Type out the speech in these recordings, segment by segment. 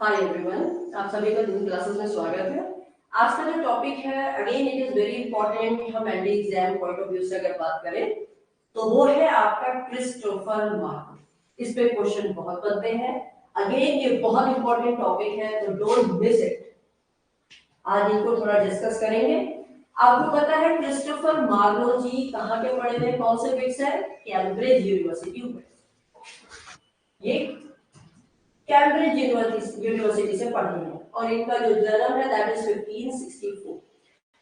Hi everyone, आप सभी का दिन क्लासेस में स्वागत है। आज का जो टॉपिक है, again it is very important. हम entry exam point of view से अगर बात करें तो वो है आपका क्रिस्टोफर मार्को। इस पे क्वेश्चन बहुत बनते हैं। अगेन ये बहुत इंपॉर्टेंट टॉपिक है, तो डोंट मिस इट। आज इनको थोड़ा डिस्कस करेंगे। आपको पता है क्रिस्टोफर मार्लो जी कहाँ के पढ़े थे, कौन से फिक्स है? कैम्ब्रिज यूनिवर्सिटी में। ये कैम्ब्रिज यूनिवर्सिटी से पढ़े हैं और इनका जो जन्म है दैट इज 1564।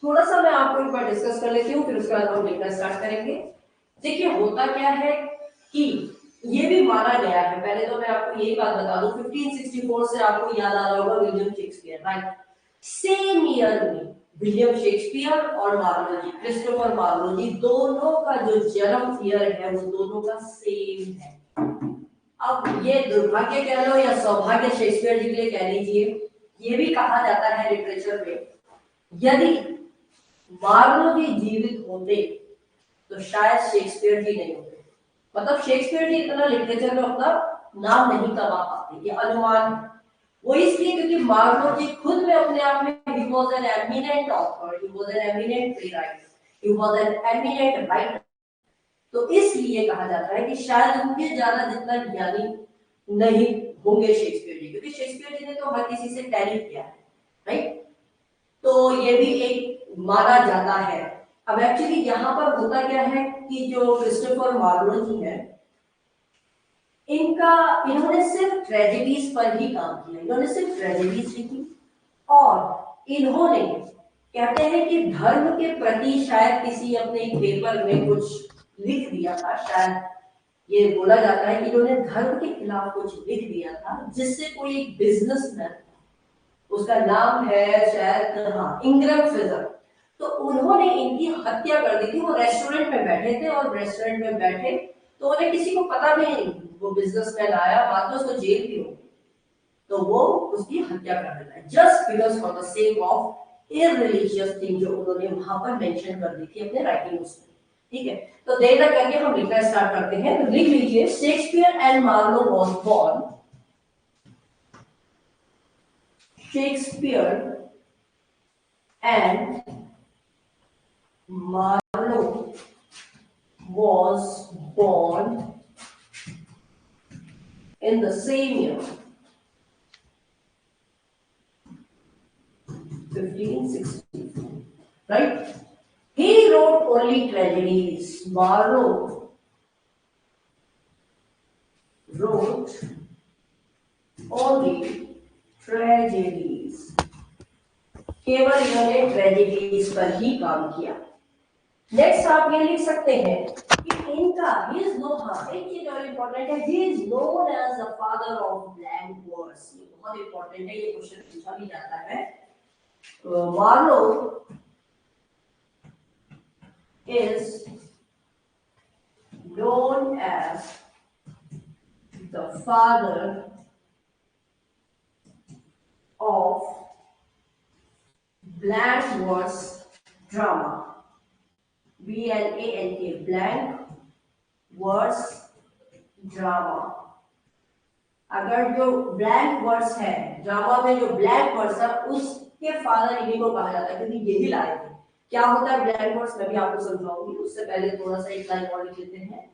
थोड़ा सा मैं आपको एक बार डिस्कस कर लेती हूँ, फिर उसके बाद हम लिखना स्टार्ट करेंगे। देखिए होता क्या है कि ये भी माना गया है, पहले तो मैं आपको यही बात बता दूं, 1564 से आपको याद आ रहा होगा William Shakespeare, right? Same year में विलियम शेक्सपियर और मार्लो जी, क्रिस्टोफर मार्लो जी, दोनों का जो जन्म ईयर है वो दोनों का सेम है। अब ये दुर्भाग्य कह लो या सौभाग्य शेक्सपियर जी के लिए कह लीजिए, ये भी कहा जाता है लिटरेचर में, यदि मार्लो जी जीवित होते तो शायद शेक्सपियर जी नहीं होते। मतलब शेक्सपियर जी इतना लिटरेचर में अपना नाम नहीं कमा पाते, ये अनुमान। वो इसलिए क्योंकि मार्लो जी खुद में अपने आप में he was an eminent author, he was an eminent playwright, he was an eminent writer। तो इसलिए कहा जाता है कि शायद उनके ज्यादा जितना ज्ञानी नहीं होंगे शेक्सपियर जी, क्योंकि शेक्सपियर जी ने तो हर किसी से टैली किया है, राइट? तो ये भी एक माना जाता है। अब एक्चुअली यहाँ पर होता क्या है कि जो क्रिस्टोफर मार्लो जी है, इन्होंने सिर्फ ट्रेजेडीज पर ही काम किया, इन्होंने सिर्फ ट्रेजेडीज लिखी और इन्होंने कहते हैं कि धर्म के प्रति शायद किसी अपने पेपर में कुछ लिख दिया था। शायद ये बोला जाता है कि इन्होंने धर्म के खिलाफ कुछ लिख दिया था, जिससे कोई एक बिजनेसमैन, उसका नाम है शायद इंग्रम फ्रेजर, तो उन्होंने इनकी हत्या कर दी थी। वो रेस्टोरेंट में बैठे थे और रेस्टोरेंट में बैठे तो उन्हें किसी को पता नहीं, वो बिजनेसमैन आया, बाद में उसको जेल भी हो, तो वो उसकी हत्या कर देता है just because for the sake of irreligious thing जो उन्होंने वहां पर मेंशन कर दी थी अपने राइटिंग्स में। ठीक है, तो देर न करके हम लिखना स्टार्ट करते हैं। तो लिख लीजिए, Shakespeare and Marlowe was born, Shakespeare and Marlowe was born in the same year, 1564, right? He wrote only tragedies. Marlowe wrote only tragedies. केवल इन्होंने ट्रेजेडीज पर ही काम किया। नेक्स्ट आप ये लिख सकते हैं कि इनका he is known, एक चीज और इंपॉर्टेंट है, he is known as the father of blank verse। ये बहुत इंपॉर्टेंट है, ये क्वेश्चन पूछा भी जाता है। Marlowe is known as the father of blank verse drama, BLANK, blank verse drama। अगर जो ब्लैंक वर्स है ड्रामा में, जो ब्लैंक वर्स है उसके फादर इन्हीं को कहा जाता है, क्योंकि यही लाए थे। क्या होता है ब्लैंक वर्स, मैं भी आपको समझाऊंगी, उससे पहले थोड़ा सा एक लाइन और लिख लेते हैं।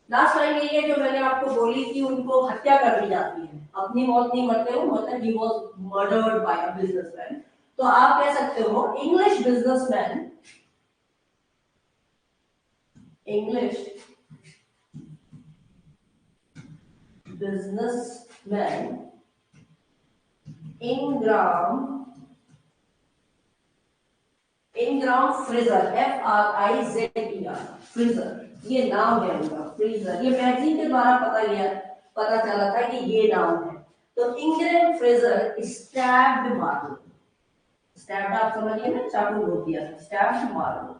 लास्ट लाइन यही है जो मैंने आपको बोली कि उनको हत्या कर दी जाती है, अपनी मौत नहीं मरते हो, मतलब he was murdered by a businessman. तो आप कह सकते हो English businessman, English businessman Ingram Fraser, FRIZER, freezer, ये नाम है उनका, फ्रीजर। ये मैगजीन के द्वारा पता चला था कि ये नाम है। तो इंग्रैम फ्रेजर स्टैब्ड मार्लो, स्टैब्ड आप समझिए ना, चाकू घोट दिया, स्टैब्ड मार्लो।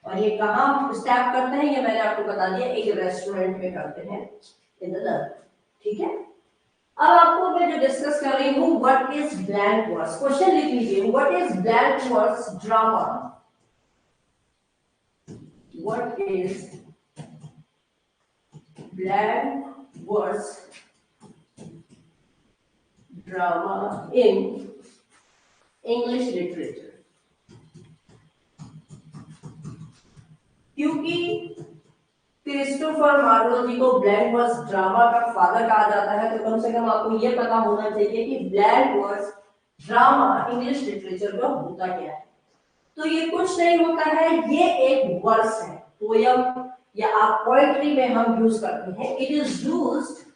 और ये कहाँ स्टैब करते हैं ये मैंने आपको बता दिया, एक रेस्टोरेंट में करते हैं इन द लंच। ठीक है, अब आपको मैं जो डिस्कस कर रही हूँ, what is blank verse, question लिख लीजिए, what is blank verse drama, what is blank verse drama in English literature। क्योंकि क्रिस्टोफर मार्लो जी को ब्लैंक वर्स ड्रामा का फादर कहा जाता है, तो कम से कम आपको यह पता होना चाहिए कि blank verse drama English literature में होता क्या है। तो ये कुछ नहीं होता है, ये एक वर्स है, पोयम या आप पोएट्री में हम यूज करते हैं। It is used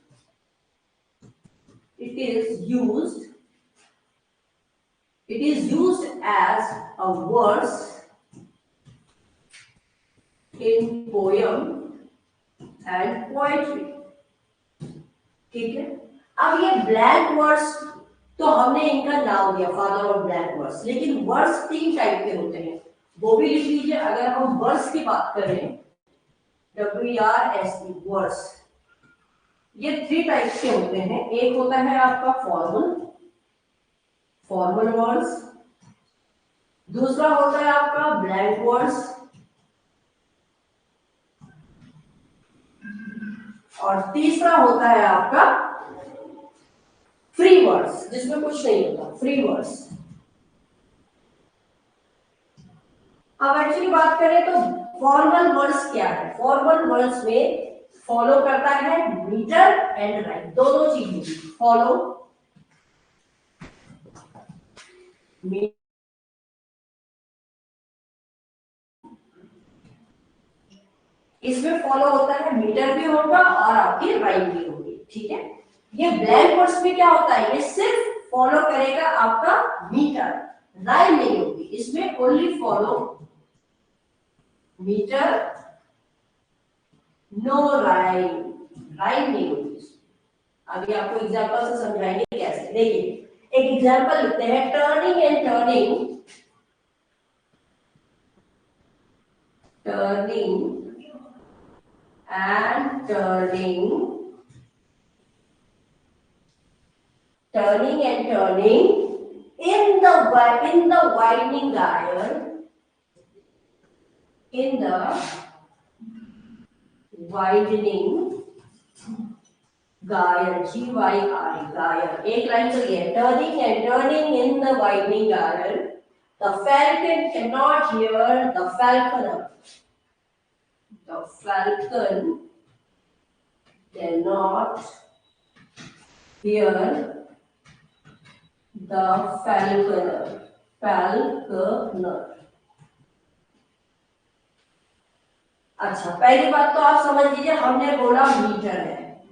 as a verse in poem and poetry. ठीक है, अब ये ब्लैंक वर्स तो हमने इनका नाम दिया फादर ऑफ ब्लैंक वर्स, लेकिन वर्स 3 टाइप के होते हैं, वो भी लिख लीजिए। अगर हम वर्स की बात करें, WRSE वर्स, ये 3 टाइप के होते हैं। एक होता है आपका फॉर्मल वर्स, दूसरा होता है आपका ब्लैंक वर्स, और तीसरा होता है आपका फ्री वर्स, जिसमें कुछ नहीं होता, फ्री वर्स। अब एक्चुअली बात करें तो फॉर्मल वर्स क्या है? फॉर्मल वर्स में फॉलो करता है मीटर एंड राइम, दोनों चीजें फॉलो। इसमें फॉलो होता है मीटर भी होगा और आपकी राइम भी होगी। ठीक है, ये ब्लैंक वर्स में क्या होता है? ये सिर्फ फॉलो करेगा आपका मीटर, राइम नहीं होगी। इसमें only follow metre, no rhyme, rhyme नहीं होगी। अभी आपको एग्जांपल से समझाएंगे कैसे। देखिए एक एग्जांपल लिखते हैं, turning and turning, turning and turning and turning in the widening gyre, in the widening gyre, GYRE gyre। एक लाइन चलिए, turning and turning in the widening gyre, the falcon cannot hear the falconer, the falcon cannot hear the falconer। अच्छा, पहली बात तो आप समझ लीजिए, हमने बोला मीटर है।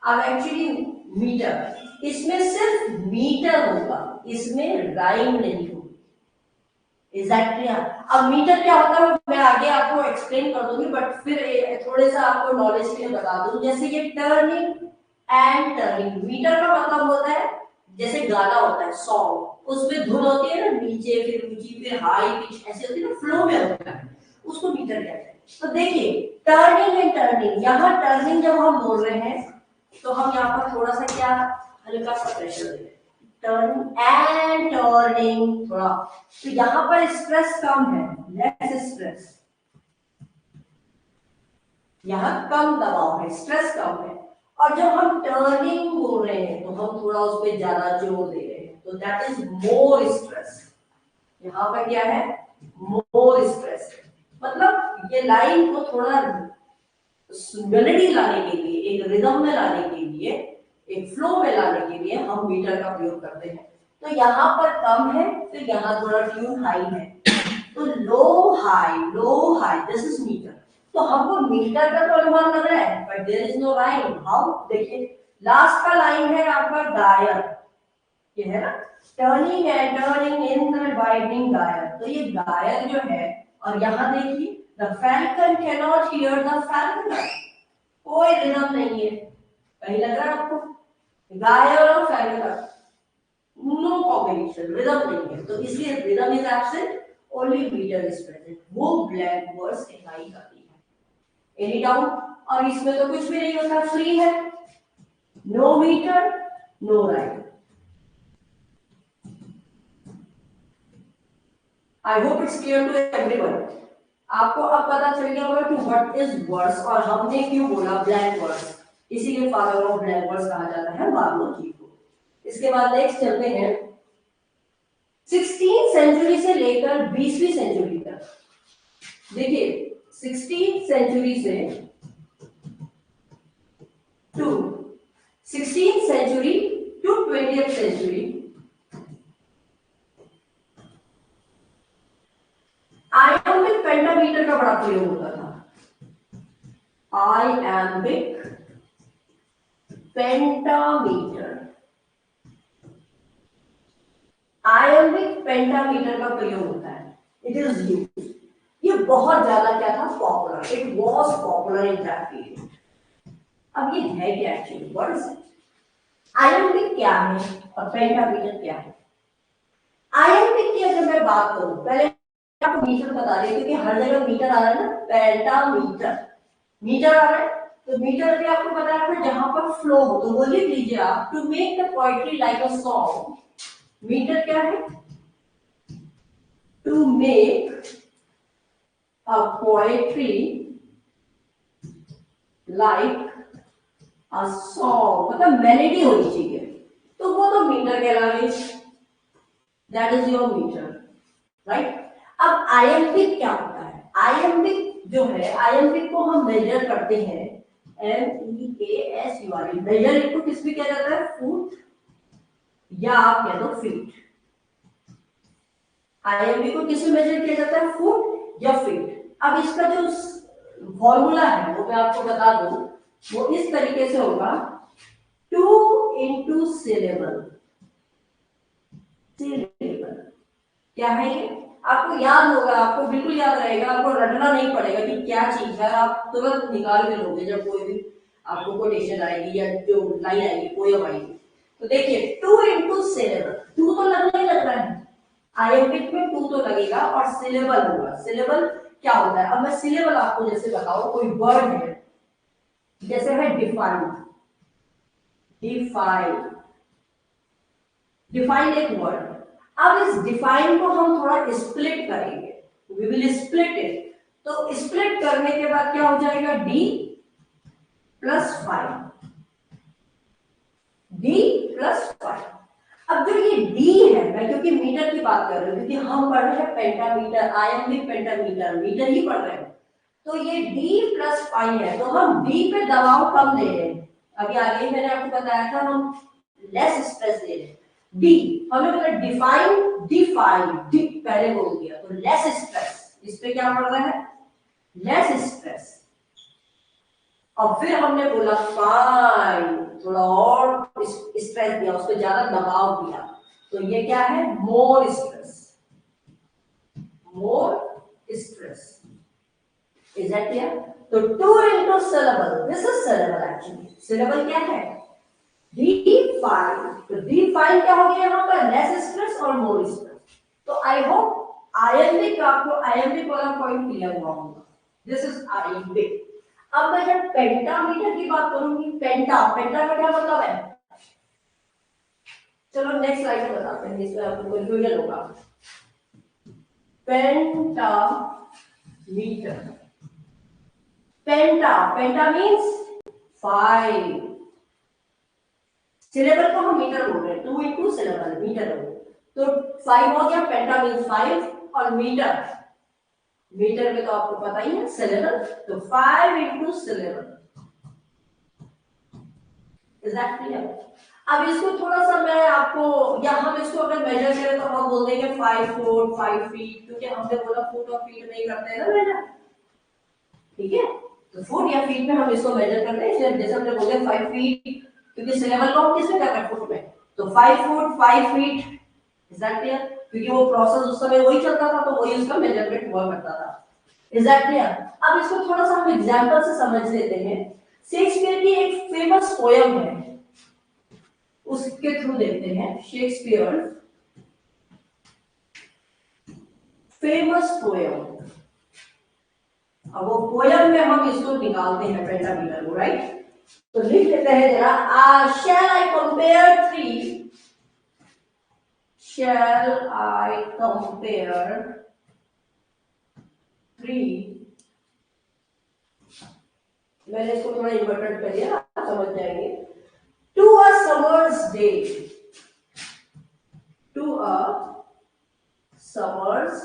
अब एक्चुअली मीटर, इसमें सिर्फ मीटर होगा, इसमें राइम नहीं होगी। एग्जैक्टली। अब मीटर क्या होता है मैं आगे आपको एक्सप्लेन कर दूंगी, बट फिर थोड़े सा आपको नॉलेज के लिए बता दूं। जैसे ये टर्निंग एंड टर्निंग, मीटर का मतलब होता है जैसे गाना होता है सॉन्ग, उसमें धुन होती है ना, नीचे फिर ऊंची फिर हाई पिच ऐसे होती है ना, फ्लो में होता है, उसको मीटर कहते हैं। तो देखिए टर्निंग एंड टर्निंग, यहाँ टर्निंग जब हम बोल रहे हैं तो हम यहाँ पर थोड़ा सा क्या हल्का सा प्रेशर दे रहे हैं, टर्न एंड टर्निंग थोड़ा, तो यहाँ पर स्ट्रेस कम है, लेस स्ट्रेस, यहाँ कम दबाव है, स्ट्रेस कम है। और जब हम टर्निंग बोल रहे हैं तो हम थोड़ा उस पर ज्यादा जोर दे रहे हैं, तो दैट इज मोर स्ट्रेस। यहाँ पर क्या है? More stress. मतलब ये लाइन को थोड़ा मेलोडी लाने के लिए, एक रिदम में लाने के लिए, एक फ्लो में लाने के लिए हम मीटर का प्रयोग करते हैं। तो यहाँ पर कम है, फिर यहाँ थोड़ा ट्यून हाई है, तो low high, this is metre. तो हमको मीटर का तो अनुमान लग रहा है, but there is no rhyme. How? देखिए लास्ट का लाइन है आपका गायर, ये है ना, turning and turning in the widening gyre. तो ये गायर जो है, और यहाँ देखिए the falcon cannot hear the falconer, कोई रिदम नहीं है। कहीं लग रहा है आपको? गायर और फैल्कनर नो कॉम्बिनेशन, रिदम नहीं है, तो इसलिए rhythm is absent, only metre is present. वो ब्लैंक वर्स कहलाई जाती है। Any doubt? और इसमें तो कुछ भी नहीं होता, फ्री है, no metre no rhyme. I hope it's clear to everyone. आपको अब पता चल गया होगा कि व्हाट इज वर्स, और हमने क्यों बोला ब्लैंक वर्स, इसीलिए फादर ऑफ ब्लैंक वर्स कहा जाता है मार्लो जी को। इसके बाद नेक्स्ट चलते हैं 16th सेंचुरी से लेकर 20वीं सेंचुरी तक। देखिए 16th सेंचुरी से to 16th century to 20th century iambic pentameter का बड़ा प्रयोग होता था। आयम्बिक पेंटामीटर, आयम्बिक पेंटामीटर का प्रयोग होता है। इट इज यूज, ये बहुत ज्यादा क्या था, popular, it was popular in that period. अब ये है क्या actually, what is it? Iambic क्या है और पेंटामीटर क्या है? आयम्बिक की अगर मैं बात करूं, पहले आपको मीटर बता रही हूं क्योंकि हर जगह मीटर आ रहा है ना, पेंटामीटर मीटर आ रहा है, तो मीटर भी आपको पता है जहां पर फ्लो हो, तो वो लिख लीजिए आप, to make the poetry like a song. Metre क्या है? To make a poetry like a song, मतलब मेलोडी होनी चाहिए, तो वो तो मीटर कहला रही, that is your metre, right. अब आयम्बिक क्या होता है? आयम्बिक जो है, आयम्बिक को हम मेजर करते हैं, MEASUR, मेजर इसको किस भी किया जाता है, फुट या आप कह दो फीट। आयम्बिक को किस में मेजर किया जाता है, फुट या फीट। अब इसका जो फॉर्मूला है वो मैं आपको बता दूं, वो इस तरीके से होगा, 2 इंटू सिलेबल। सिलेबल क्या है ये? आपको याद होगा, आपको बिल्कुल याद रहेगा, आपको रटना नहीं पड़ेगा कि क्या चीज है, आप तुरंत निकाल के लोगे जब कोई भी आपको कोटेशन आएगी या जो लाइन आएगी, पोयम आएगी। तो देखिए 2 इंटू सिलेबल, 2 तो लगना ही लग रहा है, आयम्बिक में 2 तो लगेगा और सिलेबल होगा। सिलेबल क्या होता है? अब मैं सिलेबल आपको जैसे बताऊं, कोई वर्ड है, जैसे है डिफाइन, डिफाइन, डिफाइन एक वर्ड। अब इस डिफाइन को हम थोड़ा स्प्लिट करेंगे, वी विल स्प्लिट इट। तो स्प्लिट करने के बाद क्या हो जाएगा, d प्लस 5, d प्लस 5। अब जो ये d है, मैं क्योंकि मीटर की बात कर रही हूं, क्योंकि हम पढ़ रहे हैं पेंटामीटर, आयम्बिक पेंटामीटर, मीटर ही पढ़ रहे हैं, तो ये d प्लस 5 है, तो हम d पे दबाव कम दे रहे हैं। अभी आगे मैंने आपको बताया था हम लेस स्ट्रेस दे रहे हैं। डी हमने बोला डिफाइन, डिफाइन, डी पहले बोल दिया, तो लेस स्ट्रेस, इस पे क्या पड़ रहा है, लेस स्ट्रेस। और फिर हमने बोला फाइन, थोड़ा और स्ट्रेस दिया, उस पर ज्यादा दबाव दिया, तो ये क्या है, more stress, more stress. Is that clear? तो 2 into syllable, this is syllable actually. Syllable क्या है, D5, तो D5 क्या हो गया यहाँ पर, लेस स्ट्रेस और मोर स्ट्रेस। तो आई होप आयम्बिक, आपको आयम्बिक वाला पॉइंट क्लियर हुआ होगा, दिस इज आयम्बिक। अब मैं जब पेंटामीटर की बात करूंगी, पेंटा, पेंटा का क्या मतलब है, चलो नेक्स्ट स्लाइड में बताते हैं, इसमें आपको कंफ्यूजन होगा। पेंटामीटर, पेंटा, पेंटा मींस 5, सिलेबल को हम मीटर बोल रहे हैं, 2 इंटू सिलेबल मीटर हो, तो 5 हो गया, पेंटा मींस 5, और मीटर, मीटर में तो आपको पता ही है सिलेबल, तो 5 into syllable. Is that clear? अब इसको थोड़ा सा मैं आपको, या हम इसको अगर मेजर करें तो हम बोल देंगे 5 फुट 5 फीट, क्योंकि हमने बोला फुट और फीट नहीं करते हैं ना मेजर, ठीक है, तो फुट या फीट में हम इसको मेजर करते हैं, जैसे हमने बोले 5 फीट, क्योंकि सिलेबल को हम किसमें कर रहे हैं, फुट में, तो 5 foot 5 feet. Is that clear? क्योंकि वो प्रोसेस उस समय वही चलता था, तो वही उसका मेजरमेंट हुआ करता था। Is that clear? अब इसको थोड़ा सा हम एग्जांपल से समझ लेते हैं। शेक्सपियर की एक फेमस पोयम है, उसके थ्रू देखते हैं। शेक्सपियर फेमस पोयम, अब वो पोयम में हम इसको निकालते हैं पेंटामीटर को, राइट? तो लिख लेते हैं जरा, shall I compare thee, shall I compare thee, मैंने इसको थोड़ा इन्वर्टेड कर दिया, आप समझ जाएंगे, to a summer's day, summer's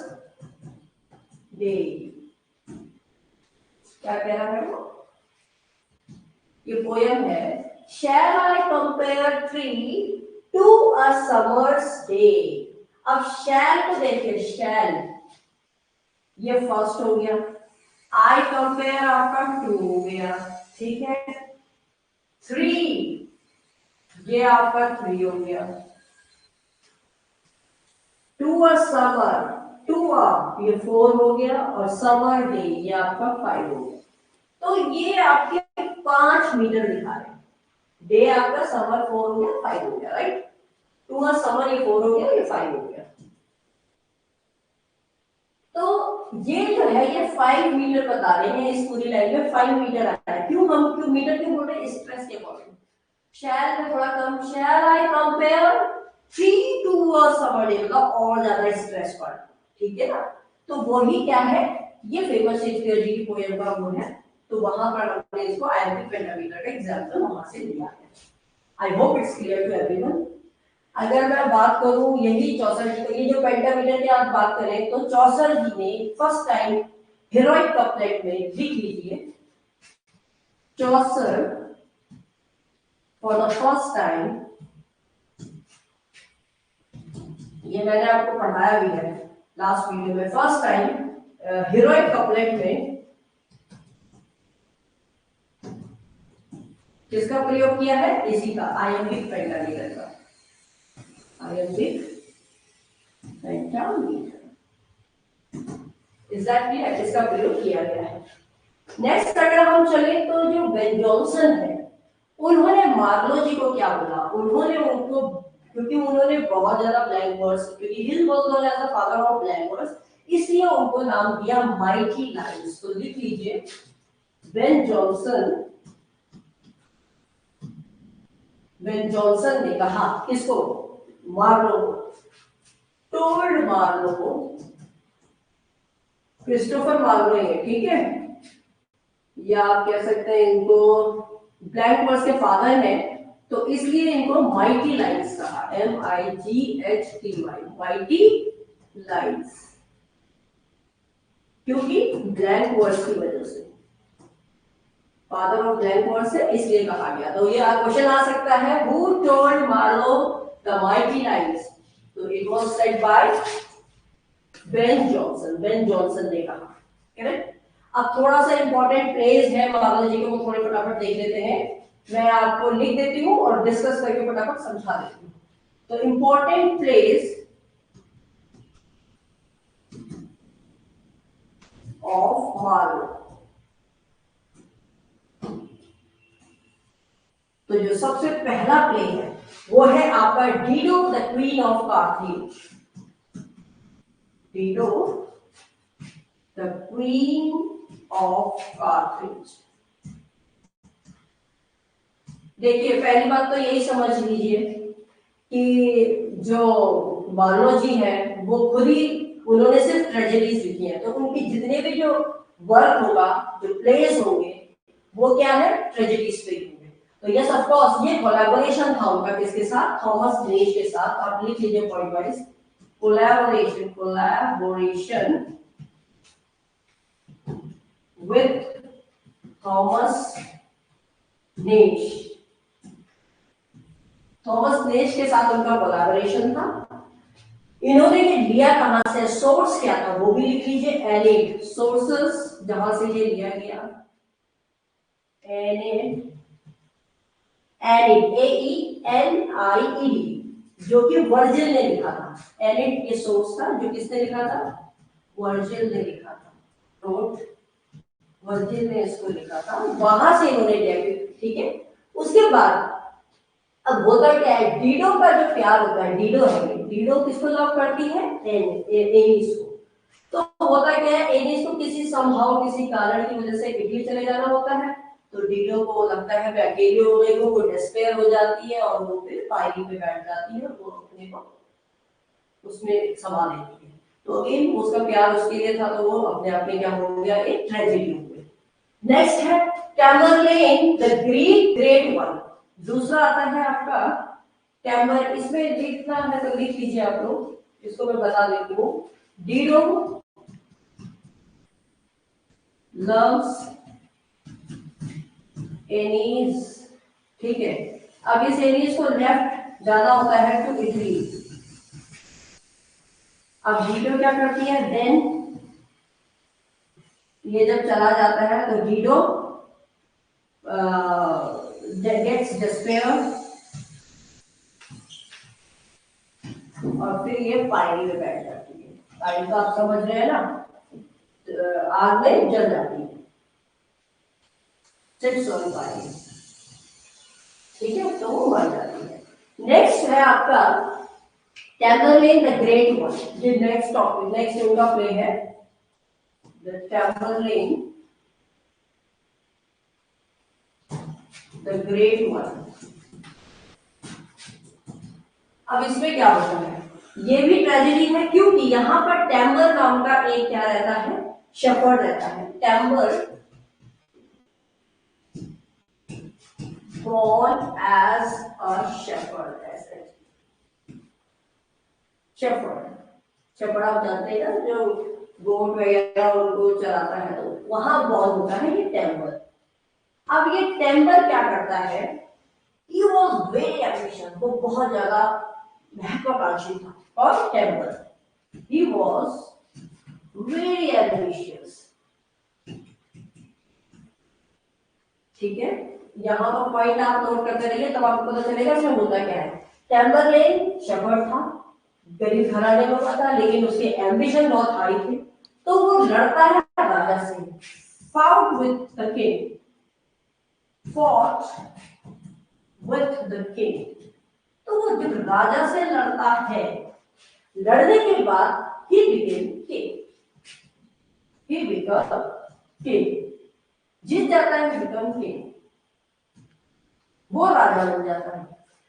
day. क्या कह रहा है वो? ये पोयम है, shall I compare thee to a summer's day. अब शैल को देखिए, शैल ये फर्स्ट हो गया, आई कंपेयर आपका टू हो गया, ठीक है। थ्री ये आपका थ्री हो गया, to a summer, to a ये फोर हो गया, और समर डे ये आपका फाइव हो गया। तो ये आपके 5 मीटर दिखा रहे हैं। डे आपका समर 4 हो गया, 5 हो गया, राइट। टू अ समर ये 4 हो गया, ये 5 हो गया। तो ये जो है ये 5 मीटर बता रहे हैं, इस पूरी लाइन में 5 मीटर आता है। क्यों मीटर क्यों बोल रहे हैं? स्ट्रेस के अकॉर्डिंग। शैल में थोड़ा कम, shall I compare thee to a summer day, मतलब और ज्यादा स्ट्रेस पड़, ठीक है ना। तो वही क्या है, ये फेमस शेक्सपियर जी की पोएम का वो है। तो वहां पर हमने इसको आयोगिक पेंटामीटर का एग्जांपल वहां से लिया है। I hope it's clear to everyone. अगर मैं बात करूं यही चौसर जी को, ये जो पेंटामीटर की आप बात करें, तो चौसर जी ने फर्स्ट टाइम हीरोइक कपलेट में लिख लीजिए, चौसर फॉर द फर्स्ट टाइम, ये मैंने आपको पढ़ाया भी है लास्ट वीडियो में, फर्स्ट टाइम हीरोइक कपलेट में किसका प्रयोग किया है? इसी का, आयम्बिक पेंटामीटर का, आयम्बिक पेंटामीटर, इस दैट क्लियर? इसका प्रयोग किया गया है। नेक्स्ट अगर हम चले तो जो बेन जॉनसन है, उन्होंने मार्लो जी को क्या बोला? उन्होंने उनको, क्योंकि उन्होंने बहुत ज्यादा ब्लैंक वर्ड्स, क्योंकि he'll was known as the father of blank words, इसलिए उनको नाम दिया माइटी लाइन्स। तो लिख लीजिए, बेन जॉनसन, बेन जॉनसन ने कहा किसको? मार्लो को, टोल्ड मार्लो को, क्रिस्टोफर मार्लो है, ठीक है, या आप कह सकते हैं इनको ब्लैंक वर्ड्स के फादर हैं, तो इसलिए इनको माइटी लाइन्स कहा, MIGHTY, माइटी लाइन्स, क्योंकि ब्लैंक वर्ड्स की वजह से, फादर ऑफ ब्लैंक वर्ड्स है इसलिए कहा गया। तो ये क्वेश्चन आ सकता है, who told Marlowe the mighty lines? तो it was said by Ben Jonson, Ben Jonson ने कहा, करेक्ट। अब थोड़ा सा इंपॉर्टेंट प्लेस है मार्लो जी को, थोड़े फटाफट देख लेते हैं। मैं आपको लिख देती हूँ और डिस्कस करके फटाफट समझा देती हूँ। तो इंपॉर्टेंट प्लेस ऑफ मार्लो, तो जो सबसे पहला प्ले है वो है आपका Dido the queen of Carthage, Dido the queen of Carthage. देखिए पहली बात तो यही समझ लीजिए कि जो मार्लो जी है वो खुद ही, उन्होंने सिर्फ ट्रेजेडीज लिखी है, तो उनकी जितने भी जो वर्क होगा, जो प्लेस होंगे, वो क्या है? ट्रेजेडीज पे होंगे। तो यस ऑफ कोर्स ये कोलैबोरेशन था उनका किसके साथ? थॉमस नेश के साथ। आप लिख लीजिए point wise, collaboration, collaboration with Thomas Nashe, Thomas Nashe के साथ उनका कोलैबोरेशन था। इन्होंने ये लिया कहां से? सोर्स क्या था वो भी लिख लीजिए, एनिड, सोर्सेस जहां से ये लिया गया, एनिड, एनिड, AENIED, जो कि वर्जिल ने लिखा था। एनिड ये सोर्स था, जो किसने लिखा था? वर्जिल ने लिखा था, नोट, वर्जिल ने इसको लिखा था, वहां से इन्होंने लिया, ठीक है। उसके बाद अब होता क्या है, डीडो का जो प्यार होता है, डीडो है, डीडो किसको लव करती है? एनिस को। तो होता क्या है, एनिस को किसी समहाउ, किसी कारण की वजह से इटली चले जाना होता है, तो डीडो को लगता है मैं अकेले हो गई हूँ, वो डिस्पेयर हो जाती है और वो फिर पायरी पे बैठ जाती है, वो अपने को उसमें समा लेती है। तो अगेन उसका प्यार उसके लिए था, तो वो अपने आप में क्या हो गया? एक ट्रेजेडी हो गई। नेक्स्ट है टैमरलेन द ग्रेट वन। दूसरा आता है आपका टैमर, इसमें लिखना है तो लिख लीजिए आप लोग, इसको मैं बता देती हूँ। Dido loves Aeneas, ठीक है। अब इस एनीस को लेफ्ट जाना होता है टू इटली। अब डीडो क्या करती है, देन ये जब चला जाता है तो डीडो गेट्स डिस्पेयर और फिर ये पानी में बैठ जाती है। पानी तो आप समझ रहे हैं ना, आग में जल जाती है, सिट्स ऑन फायर, ठीक है, तो वो मर जाती है। नेक्स्ट है आपका टैमरलेन द ग्रेट वन, जो नेक्स्ट टॉपिक, नेक्स्ट उनका प्ले है the Tamerlane the great one. अब इसमें क्या होता है, ये भी ट्रेजेडी है, क्योंकि यहाँ पर टैम्बर नाम का एक क्या रहता है, शेफर्ड रहता है। टैम्बर born as a shepherd, ऐसे शेफर्ड, शेफर्ड आप जानते हैं ना, जो गोट वगैरह उनको चलाता है, तो वहां बॉर्न होता है ये टैम्बर। अब ये टैम्बर क्या करता है, he was very ambitious, वो बहुत ज्यादा महत्वाकांक्षी था। और टैम्बर, he was very ambitious, ठीक है। यहाँ पर पॉइंट आप नोट करते रहिए, तब आपको पता चलेगा इसमें होता क्या है। टैम्बरलेन शेफर्ड था, गरीब घराने में था, लेकिन उसके एम्बिशन बहुत हाई थे, तो वो लड़ता है राजा से, fought with the king, fought with the king. तो वो जब राजा से लड़ता है, लड़ने के बाद he became king, he became king, जीत जाता है, become king, वो राजा बन जाता है।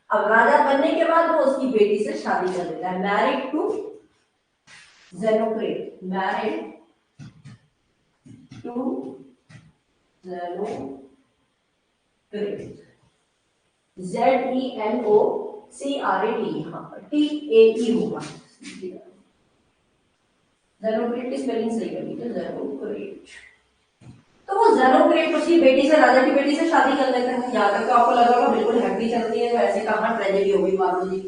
अब राजा बनने के बाद वो उसकी बेटी से शादी कर देता है, married to Zenocrate, married to Zenocrate, ZENOCRAT, यहाँ पर TAE होगा, ज़ेनोक्रेट की स्पेलिंग सही कर लीजिए, ज़ेनोक्रेट। तो वो ज़ेनोक्रेट उसकी बेटी से, राजा की बेटी से शादी कर लेते हैं। यहाँ तक तो आपको लग रहा होगा बिल्कुल हैप्पी चलती है, तो ऐसे कहाँ ट्रेजेडी हो गई मानो जी।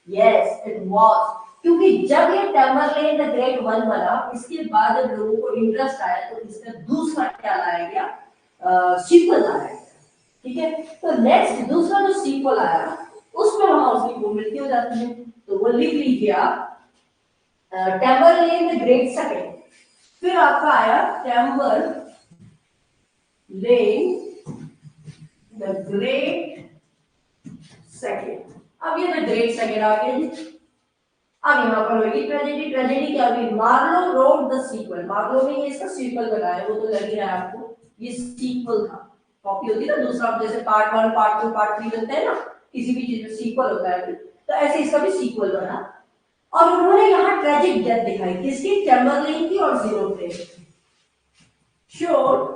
यस इट वाज, क्योंकि जब ये टैमरलेन द ग्रेट वन बना, इसके बाद जब लोगों को इंटरेस्ट आया तो इसका दूसरा क्या लाया गया, सीक्वल लाया गया, ठीक है। तो नेक्स्ट दूसरा जो सीक्वल आया उसमें वहां उसकी वो मृत्यु हो जाती है, तो वो लिख लीजिए आप टैमरलेन द ग्रेट सेकंड। फिर आपका आया टैमरलेन द ग्रेट सेकंड। अब ये द ग्रेट सेकंड आ गया जी। अब यहाँ पर होगी ट्रेजेडी। ट्रेजेडी क्या हुई, Marlowe wrote the sequel, Marlowe ने ये इसका सीक्वल बनाया, वो तो लग ही रहा है आपको, ये सीक्वल था। कॉपी होती है ना दूसरा, जैसे पार्ट 1 पार्ट 2 पार्ट 3 बनते हैं ना, किसी भी चीज में सीक्वल होता है, तो ऐसे इसका भी सीक्वल बना। और उन्होंने यहाँ ट्रेजिक डेथ दिखाई, किसकी, टैमरलेन की और ज़ेनोक्रेट की। Showed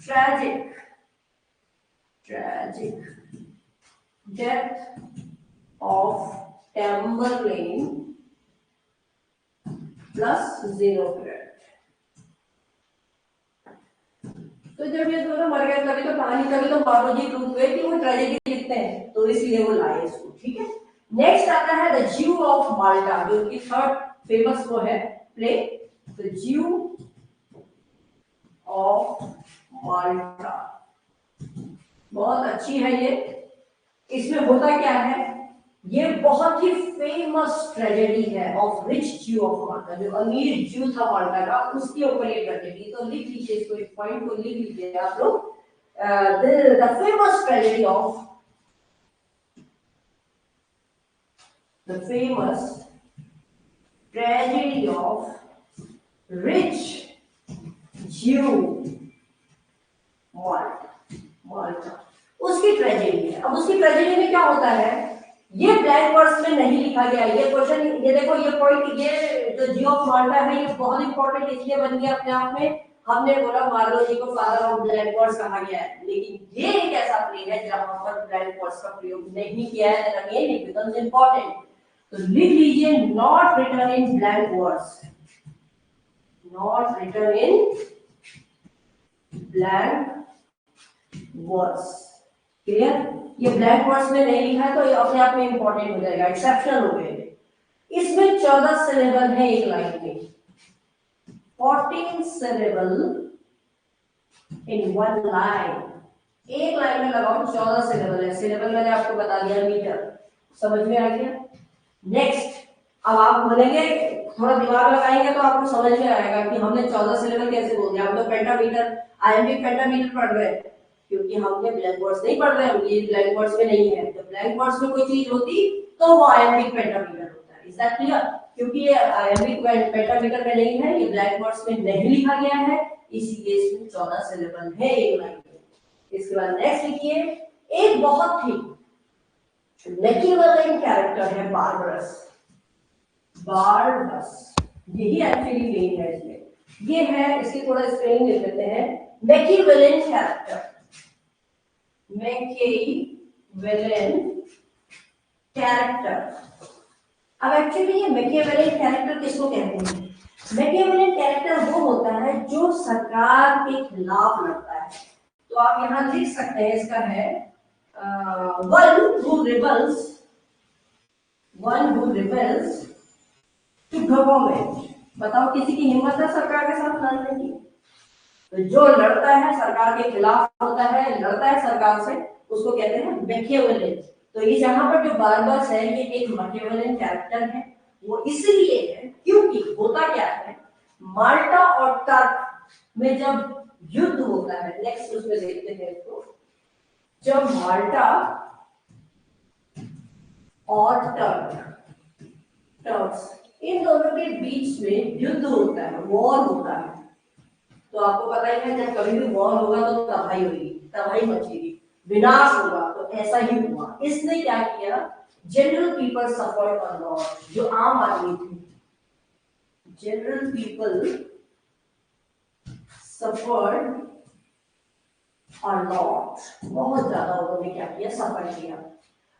tragic death of Tamerlane plus Zenocrate. तो जब ये दोनों मर गए, तभी तो कहानी, तभी तो मानो जी प्रूव हुए कि वो ट्रेजेडी लिखते हैं, तो इसलिए वो लाए इसको, ठीक है। नेक्स्ट आता है द ज्यू ऑफ माल्टा, जो कि थर्ड फेमस वो है प्ले, द ज्यू ऑफ माल्टा। बहुत अच्छी है ये। इसमें होता क्या है, ये बहुत ही फेमस ट्रेजेडी है ऑफ रिच ज्यू ऑफ माल्टा, जो अमीर ज्यू था माल्टा का, उसके ऊपर ये ट्रेजेडी। तो लिख लीजिए इसको, एक पॉइंट को लिख लीजिए आप लोग, the famous tragedy of, the famous tragedy of rich Jew Malta, उसकी ट्रेजेडी है। अब उसकी ट्रेजेडी में क्या होता है, ये ब्लैक वर्ड्स में नहीं लिखा गया। ये क्वेश्चन, ये देखो, ये पॉइंट, ये जो ज्यू ऑफ माल्टा है, ये बहुत इंपॉर्टेंट इसलिए बन गया अपने आप में। हमने बोला मार्लो जी को फादर ऑफ ब्लैक वर्ड्स कहा गया है, लेकिन ये एक ऐसा प्ले है जहां पर ब्लैक वर्ड्स का प्रयोग नहीं किया है, अगेन इट बिकम्स इंपॉर्टेंट। तो लिख लीजिए not return in blank words, not return in blank words. Clear? ये ब्लैंक वर्ड्स में नहीं लिखा है तो ये अपने आप में इंपॉर्टेंट हो जाएगा, एक्सेप्शन हो गए। इसमें 14 सिलेबल है एक लाइन में, 14 सिलेबल इन वन लाइन। एक लाइन में लगाओ 14 सिलेबल है। सिलेबल मैंने आपको बता दिया मीटर, समझ में आ गया। नेक्स्ट, अब आप बोलेंगे, थोड़ा दिमाग लगाएंगे तो आपको समझ में आएगा कि हमने 14 सिलेबल कैसे बोल दिया। हम तो पेंटामीटर, आइएमपी पेंटामीटर पढ़ रहे हैं, क्योंकि हमने ब्लैंक वर्ड्स नहीं पढ़ रहे हैं, ये ब्लैंक वर्ड्स में नहीं है। तो ब्लैंक वर्ड्स में कोई चीज होती तो वो आइएमपी पेंटामीटर होता है। Is that clear? क्योंकि ये आइएमपी पेंटामीटर में नहीं है, ये ब्लैंक वर्ड्स में नहीं लिखा गया है, इसीलिए इसमें 14 सिलेबल है एक लाइन में। इसके बाद नेक्स्ट लिखिए, एक बहुत ही नेचुरल कैरेक्टर है बारबरस। बारबरस यही एक्चुअली मेन है इसमें। ये है, इसकी थोड़ा स्पेलिंग लिख लेते हैं, मैकियावेलियन कैरेक्टर। Machiavellian character. अब एक्चुअली ये मैकियावेलियन कैरेक्टर किसको कहते हैं? मैकियावेलियन कैरेक्टर वो होता है जो सरकार के खिलाफ लड़ता है। तो आप यहां लिख सकते हैं, इसका है one who rebels to government। बताओ, किसी की हिम्मत है सरकार के साथ लड़ने की? तो जो लड़ता है सरकार के खिलाफ होता है, लड़ता है सरकार से, उसको कहते हैं मैकियावेलियन। तो ये यहाँ पर जो बारबरस है ये एक मैकियावेलियन कैरेक्टर है। वो इसलिए है क्योंकि होता क्या है, माल्टा और टर्क में जब युद्ध होता है, नेक्स्ट उसमें देखते हैं इसको, जब माल्टा और टर्क्स इन दोनों के बीच में युद्ध होता है, वॉर होता है। तो आपको पता ही है, जब कभी भी वॉर होगा तो तबाही होगी, तबाही मचेगी, विनाश होगा। तो ऐसा ही हुआ। इसने क्या किया, general people suffered a lot. जो आम आदमी थे, general people suffered a lot, बहुत ज्यादा उन्होंने क्या किया, सफर किया।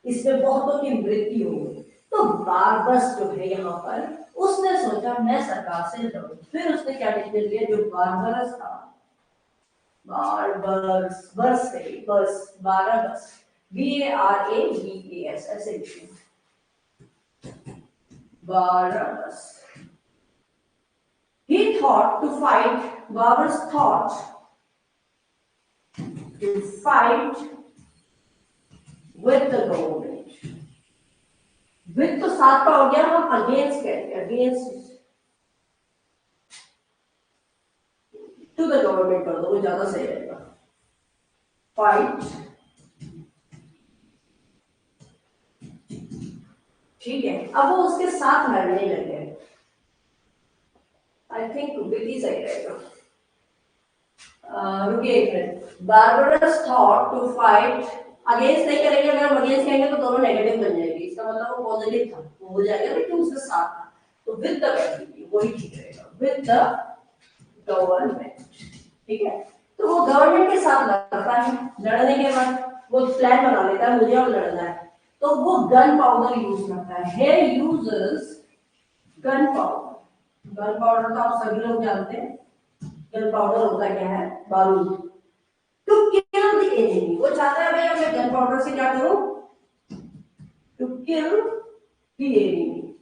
इसमें बहुतों की मृत्यु हो गई। तो बारबरस जो है यहाँ पर, उसने सोचा मैं सरकार से लड़ूं। फिर उसने क्या डिसीजन लिया, जो बारबरस था, बारबरस, बरस है, बरस, बारबरस, BARABAS ऐसे लिखिए, barbarous. He thought to fight, Babar's thought to fight with the government। with तो साथ का हो गया, हम अगेंस्ट कहते हैं, अगेंस्ट टू द गवर्नमेंट कर दो, वो ज्यादा सही रहेगा। फाइट, ठीक है। अब वो उसके साथ लड़ने लगे, आई थिंक विद ही सही रहेगा। रुकिए एक minute. Barbarous thought to fight, against नहीं करेंगे, अगर हम अगेंस्ट कहेंगे तो दोनों नेगेटिव बन जाएगी, इसका मतलब वो पॉजिटिव था, वो हो जाएगा कि उसके साथ था। तो विद द गवर्नमेंट, वही ठीक रहेगा, विद द गवर्नमेंट, ठीक है। तो वो गवर्नमेंट के साथ लड़ता है, लड़ने के बाद वो प्लान बना लेता है, मुझे अब लड़ना है। तो वो गन पाउडर यूज करता है, he uses gun powder. Gun powder तो आप सभी लोग जानते हैं, गन पाउडर होता क्या है, बारूद। टू किल द एनिमी, वो चाहता है भाई मैं गन पाउडर से क्या करूं, टू किल द एनिमी।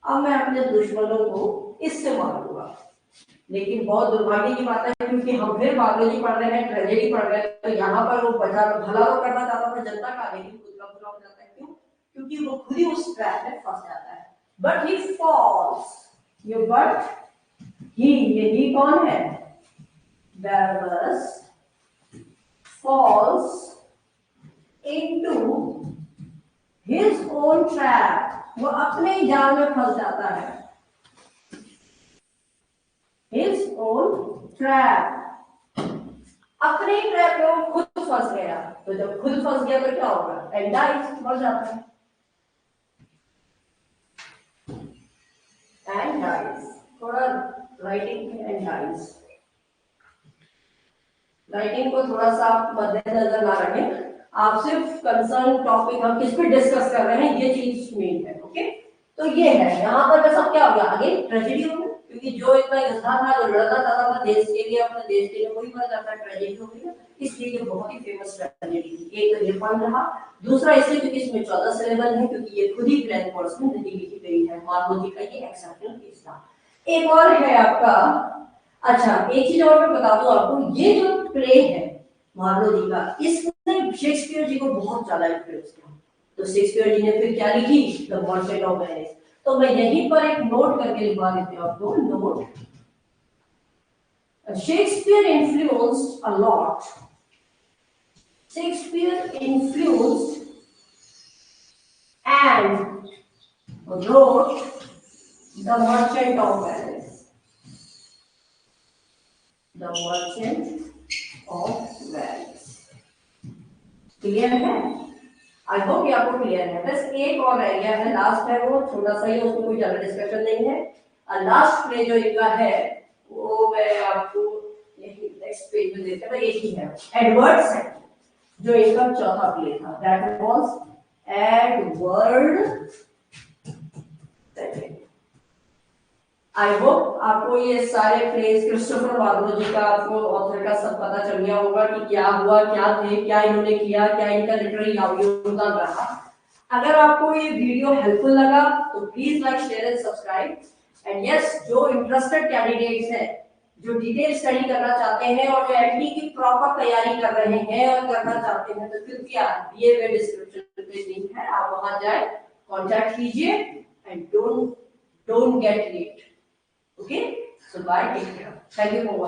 अब मैं अपने दुश्मनों को इससे मारूंगा। लेकिन बहुत दुर्भाग्य की बात है, क्योंकि हम फिर बायोलॉजी पढ़ रहे हैं, ट्रेजेडी पढ़ रहे हैं, तो यहाँ पर वो बचा भला तो करना चाहता था जनता का, लेकिन खुद का बुरा हो जाता है। क्यों? क्योंकि वो खुद ही उस ट्रैप में फंस जाता है। बट ही फॉल्स, ये बट ही कौन है, Barnabas falls into his own trap, वो अपने ही जाल में फंस जाता है, his own trap, अपने ही ट्रैप में वो खुद फंस गया। तो जब खुद फंस गया तो क्या होगा, and dies, मर जाता है, and dies। थोड़ा राइटिंग and dies, राइटिंग को थोड़ा सा आप मद्देनजर ना रखें। आप सिर्फ कंसर्न टॉपिक हम किस पे डिस्कस कर रहे हैं, ये चीज मेन है, ओके। तो ये है, यहाँ पर सब क्या हो गया, आगे ट्रेजेडी हो गई, क्योंकि जो इतना योद्धा था, जो लड़ता था अपने देश के लिए, अपने देश के लिए, वही मर जाता है, ट्रेजेडी हो गई। इसलिए ये बहुत ही फेमस ट्रेजेडी थी। एक तो ये फन रहा, दूसरा इसलिए क्योंकि इसमें 14 सिलेबल है, क्योंकि ये खुद ही ब्लैक बोर्ड्स में नहीं लिखी गई है। मार्लो जी का ये एक्सेप्शनल केस था। एक और है आपका, अच्छा एक चीज और मैं बता दूं आपको, ये जो प्ले है मार्लो जी का, इसने शेक्सपियर जी को बहुत ज्यादा इन्फ्लुएंस किया। तो शेक्सपियर जी ने फिर क्या लिखी, द मर्चेंट ऑफ वेनिस। तो मैं यहीं पर एक नोट करके लिखवा देती हूँ आपको, note, Shakespeare influenced a lot, Shakespeare influenced and wrote the Merchant of Venice. The Merchant of Venice. Clear है? आई होप ये आपको क्लियर है। बस एक और रह गया है, लास्ट है, वो छोटा सा ही, उसमें कोई ज्यादा डिस्कशन नहीं है। और लास्ट प्ले जो इनका है वो मैं आपको नेक्स्ट पेज में देता हूँ, एक ही है, एडवर्ड सेट, जो इनका चौथा प्ले था, that was Edward set. I hope आपको ये सारे प्लेस क्रिस्टोफर मार्लो जी का, आपको ऑथर का सब पता चल गया होगा कि क्या हुआ, क्या थे, क्या इन्होंने किया, क्या इनका लिटरेरी योगदान रहा। अगर आपको ये वीडियो हेल्पफुल लगा तो please like, share and subscribe. And yes, जो इंटरेस्टेड कैंडिडेट्स हैं, जो डिटेल स्टडी करना चाहते हैं और जो एमडी की प्रॉपर तैयारी कर रहे हैं और करना चाहते हैं, तो कृपया दिए हुए डिस्क्रिप्शन पे लिंक है, आप वहां जाए, कांटेक्ट कीजिए and don't get late. Okay, so bye, take care. Thank you for watching.